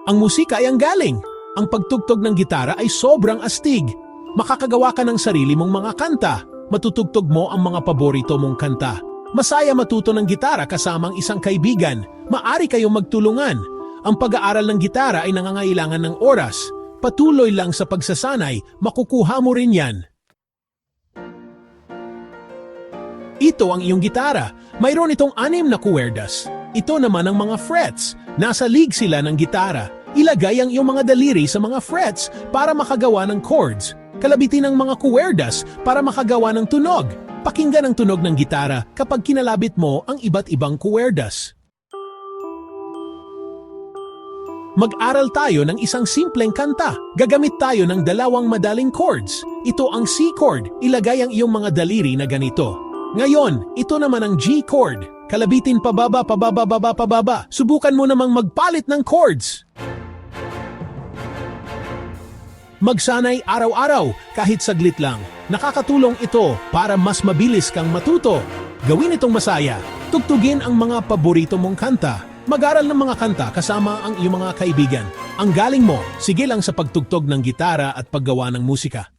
Ang musika ay ang galing. Ang pagtugtog ng gitara ay sobrang astig. Makakagawa ka ng sarili mong mga kanta. Matutugtog mo ang mga paborito mong kanta. Masaya matuto ng gitara kasama ang isang kaibigan. Maari kayong magtulungan. Ang pag-aaral ng gitara ay nangangailangan ng oras. Patuloy lang sa pagsasanay, makukuha mo rin yan. Ito ang iyong gitara. Mayroon itong 6 na kuwerdas. Ito naman ang mga frets. Nasa league sila ng gitara. Ilagay ang iyong mga daliri sa mga frets para makagawa ng chords. Kalabitin ang mga kuwerdas para makagawa ng tunog. Pakinggan ang tunog ng gitara kapag kinalabit mo ang iba't ibang kuwerdas. Mag-aral tayo ng isang simpleng kanta. Gagamit tayo ng 2 madaling chords. Ito ang C chord. Ilagay ang iyong mga daliri na ganito. Ngayon, ito naman ang G chord. Kalabitin pababa, pababa, pababa, pababa. Subukan mo namang magpalit ng chords. Magsanay araw-araw, kahit saglit lang. Nakakatulong ito para mas mabilis kang matuto. Gawin itong masaya. Tugtugin ang mga paborito mong kanta. Mag-aral ng mga kanta kasama ang iyong mga kaibigan. Ang galing mo, sige lang sa pagtugtog ng gitara at paggawa ng musika.